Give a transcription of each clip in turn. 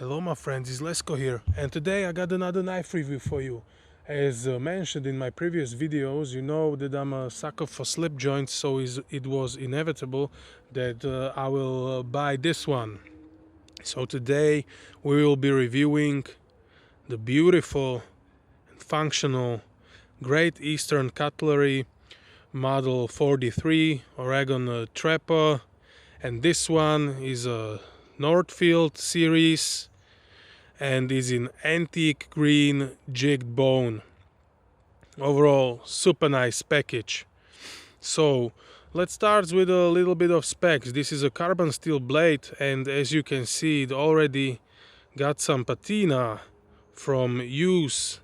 Hello my friends, it's Lesko here, and today I got another knife review for you. As mentioned in my previous videos, you know that I'm a sucker for slip joints, so it was inevitable that I will buy this one. So today we will be reviewing the beautiful and functional Great Eastern Cutlery model 43 Oregon Trapper, and this one is a Northfield series and is in antique green jigged bone. Overall, super nice package. So let's start with a little bit of specs. This is a carbon steel blade, and as you can see, it already got some patina from use,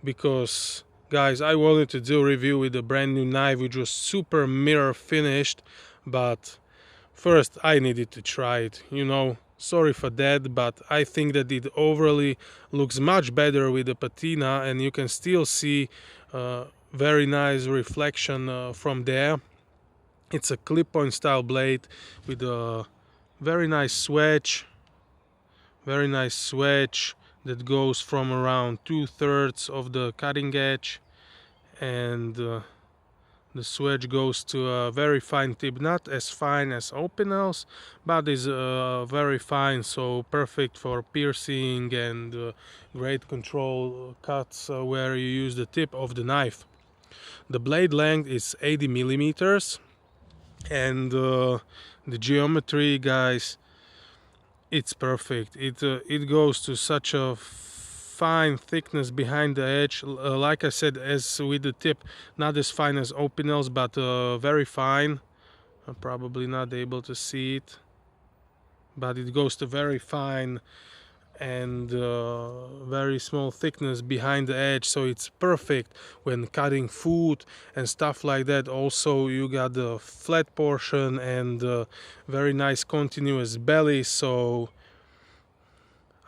because guys, I wanted to do a review with a brand new knife which was super mirror finished, but first I needed to try it, sorry for that, but I think that it overly looks much better with the patina, and you can still see very nice reflection from there. It's a clip-on style blade with a very nice swedge that goes from around 2/3 of the cutting edge, and the swedge goes to a very fine tip, not as fine as Opinel's, but is very fine, so perfect for piercing and great control cuts where you use the tip of the knife. The blade length is 80 millimeters, and the geometry, guys, it's perfect. It goes to such a fine thickness behind the edge, like I said, as with the tip, not as fine as Opinel's, but very fine. I'm probably not able to see it, but it goes to very fine and very small thickness behind the edge, so it's perfect when cutting food and stuff like that. Also, you got the flat portion and very nice continuous belly, so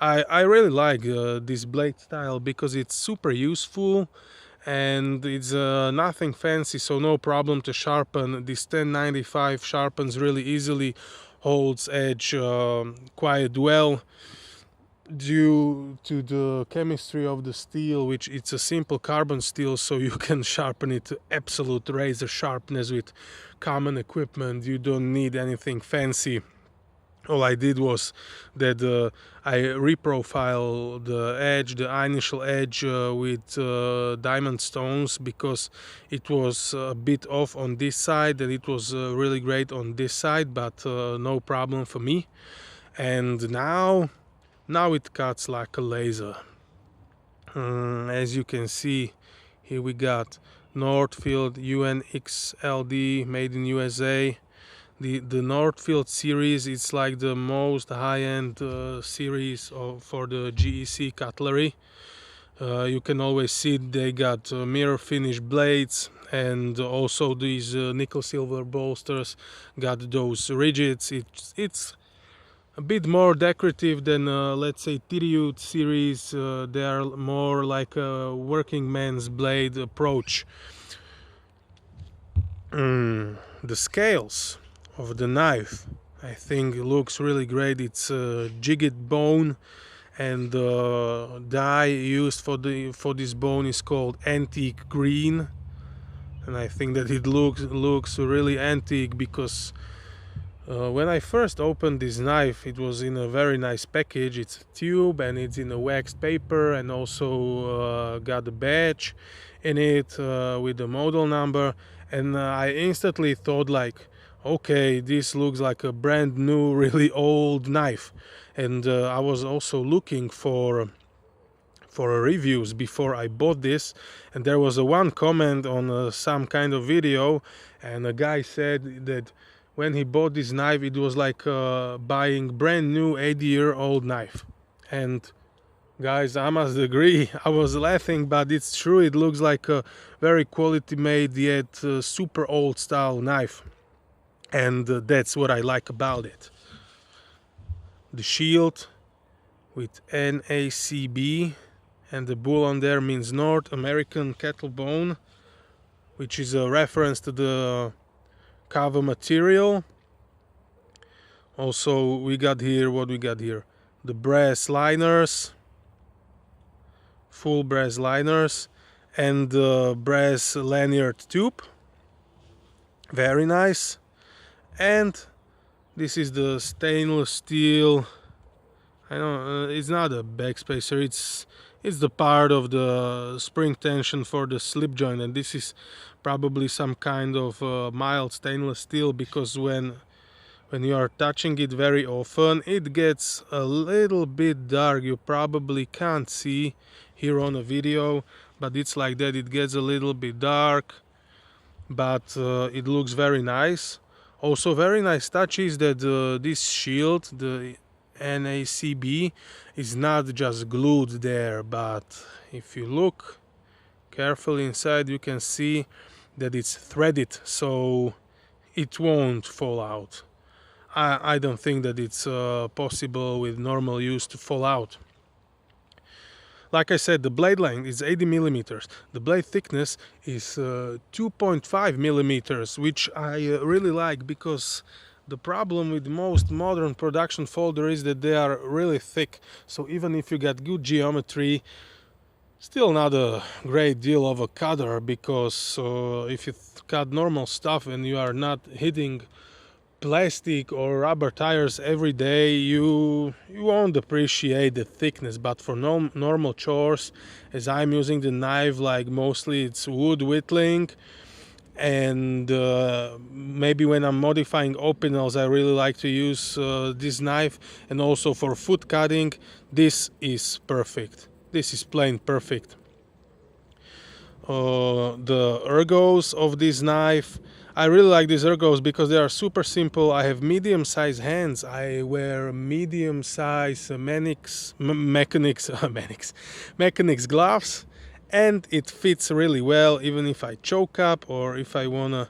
I really like this blade style because it's super useful and it's nothing fancy, so no problem to sharpen. This 1095 sharpens really easily, holds edge quite well due to the chemistry of the steel, which it's a simple carbon steel, so you can sharpen it to absolute razor sharpness with common equipment. You don't need anything fancy. All I did was that I reprofiled the edge, the initial edge, with diamond stones, because it was a bit off on this side and it was really great on this side, but no problem for me. And now it cuts like a laser. As you can see, here we got Northfield UNXLD, made in USA. The Northfield series, it's like the most high-end series for the GEC cutlery. You can always see they got mirror finish blades, and also these nickel silver bolsters got those rigids. It's a bit more decorative than let's say Tyriute series. They are more like a working man's blade approach. The scales of the knife, I think, looks really great. It's jigged bone, and the dye used for this bone is called antique green, and I think that it looks really antique because when I first opened this knife, it was in a very nice package. It's a tube and it's in a waxed paper, and also got a badge in it with the model number, and I instantly thought like, okay, this looks like a brand new, really old knife. And I was also looking for reviews before I bought this, and there was one comment on some kind of video, and a guy said that when he bought this knife, it was like buying brand new 80-year-old knife. And guys, I must agree, I was laughing, but it's true. It looks like a very quality made yet super old style knife, and that's what I like about it. The shield with NACB, and the bull on there means North American Cattle Bone, which is a reference to the cover material. Also, we got here, what we got here? the brass liners, full brass liners, and the brass lanyard tube. Very nice. And this is the stainless steel. I know it's not a backspacer. It's the part of the spring tension for the slip joint, and this is probably some kind of mild stainless steel, because when you are touching it very often, it gets a little bit dark. You probably can't see here on a video, but it's like that. It gets a little bit dark, but it looks very nice. Also, very nice touch is that this shield, the NACB, is not just glued there, but if you look carefully inside, you can see that it's threaded, so it won't fall out. I don't think that it's possible with normal use to fall out. Like I said, the blade length is 80 millimeters. The blade thickness is 2.5 millimeters, which I really like, because the problem with most modern production folder is that they are really thick. So even if you got good geometry, still not a great deal of a cutter, because if you cut normal stuff and you are not hitting plastic or rubber tires every day, you won't appreciate the thickness. But for normal chores, as I'm using the knife, like mostly it's wood whittling, and maybe when I'm modifying opinels, I really like to use this knife. And also for food cutting, this is perfect. This is plain perfect. The ergos of this knife, I really like these ergos because they are super simple. I have medium-sized hands. I wear medium-sized mechanics gloves, and it fits really well. Even if I choke up or if I wanna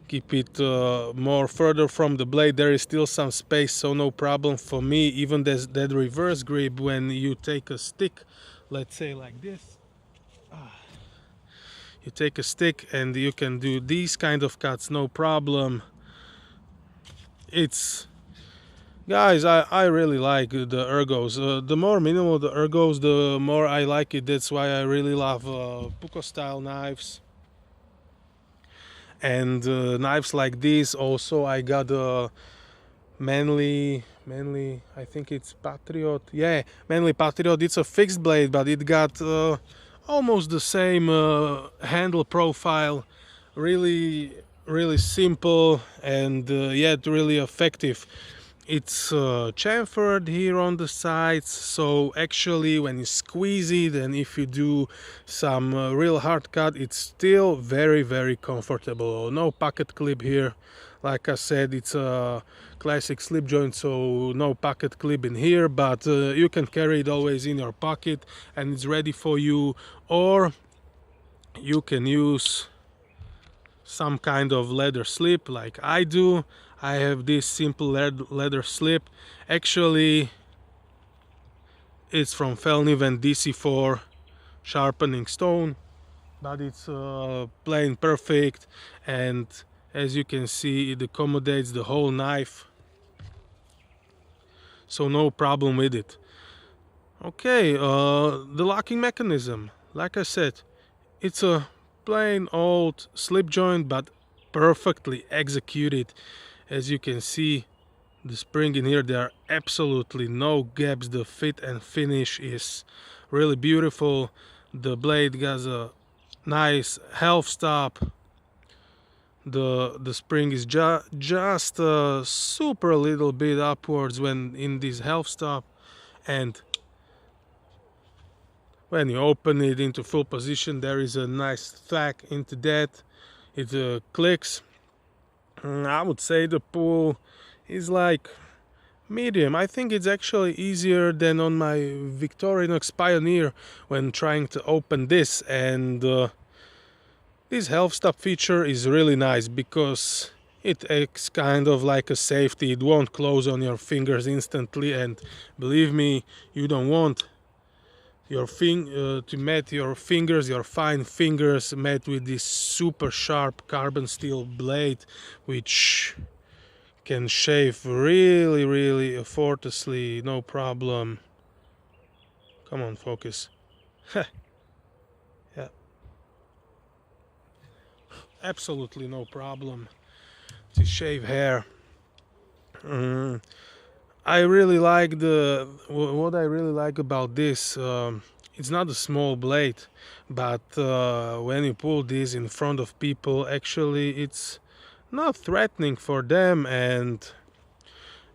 keep it more further from the blade, there is still some space, so no problem for me. Even that reverse grip, when you take a stick, let's say like this. You take a stick and you can do these kind of cuts, no problem. Guys, I really like the ergos. The more minimal the ergos, the more I like it. That's why I really love Puko style knives. And knives like this. Also, I got a Manly, I think it's Patriot. Yeah, Manly Patriot. It's a fixed blade, but it got almost the same handle profile. Really simple, and yet really effective. It's chamfered here on the sides, so actually when you squeeze it and if you do some real hard cut, it's still very comfortable. No pocket clip here. Like I said, it's a classic slip joint, so no pocket clip in here, but you can carry it always in your pocket and it's ready for you. Or you can use some kind of leather slip like I do. I have this simple leather slip. Actually, it's from Felniven DC4 sharpening stone, but it's plain perfect, and as you can see, it accommodates the whole knife, so no problem with it. Okay, the locking mechanism, like I said, it's a plain old slip joint, but perfectly executed. As you can see, the spring in here, there are absolutely no gaps. The fit and finish is really beautiful. The blade has a nice half stop. The spring is just a super little bit upwards when in this half stop, and when you open it into full position, there is a nice thwack into that. It clicks. I would say the pull is like medium. I think it's actually easier than on my Victorinox Pioneer when trying to open this, and this half stop feature is really nice because it acts kind of like a safety. It won't close on your fingers instantly, and believe me, you don't want your to mat your fingers, your fine fingers, met with this super sharp carbon steel blade, which can shave really effortlessly, no problem. Come on, focus. Yeah, absolutely no problem to shave hair. Mm, I really like what I really like about this. It's not a small blade, but when you pull this in front of people, actually it's not threatening for them, and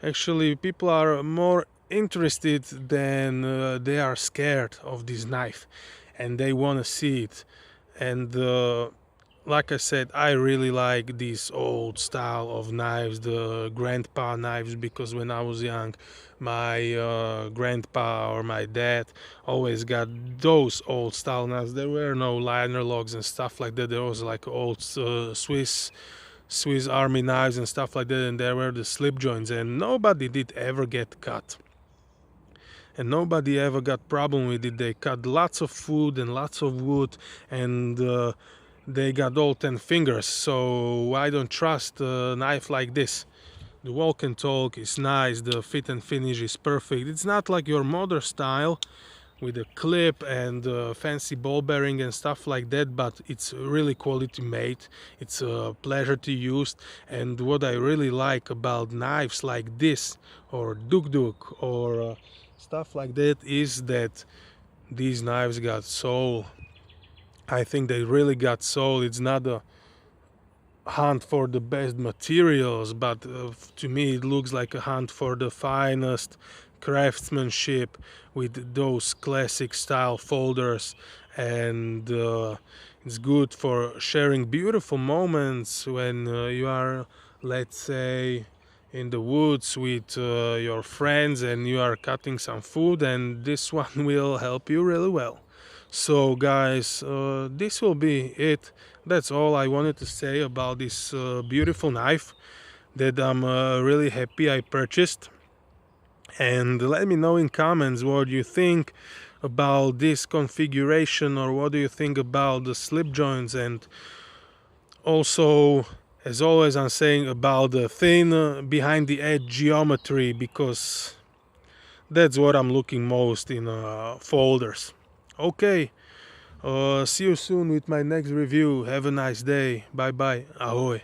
actually people are more interested than they are scared of this knife, and they want to see it. And like I said, I really like this old style of knives, the grandpa knives, because when I was young, my grandpa or my dad always got those old style knives. There were no liner logs and stuff like that. There was like old Swiss Army knives and stuff like that, and there were the slip joints, and nobody did ever get cut. And nobody ever got problem with it. They cut lots of food and lots of wood, and they got all 10 fingers. So I don't trust a knife like this. The walk and talk is nice, the fit and finish is perfect. It's not like your modern style with a clip and fancy ball bearing and stuff like that, but it's really quality made. It's a pleasure to use. And what I really like about knives like this or duk or stuff like that is that these knives got soul. I think they really got soul. It's not a hunt for the best materials, but to me it looks like a hunt for the finest craftsmanship with those classic style folders, and it's good for sharing beautiful moments when you are, let's say, in the woods with your friends and you are cutting some food, and this one will help you really well. So guys, this will be it. That's all I wanted to say about this beautiful knife that I'm really happy I purchased. And let me know in comments what you think about this configuration, or what do you think about the slip joints, and also, as always, I'm saying about the thin behind the edge geometry, because that's what I'm looking most in folders. Okay, see you soon with my next review. Have a nice day. Bye bye. Ahoy.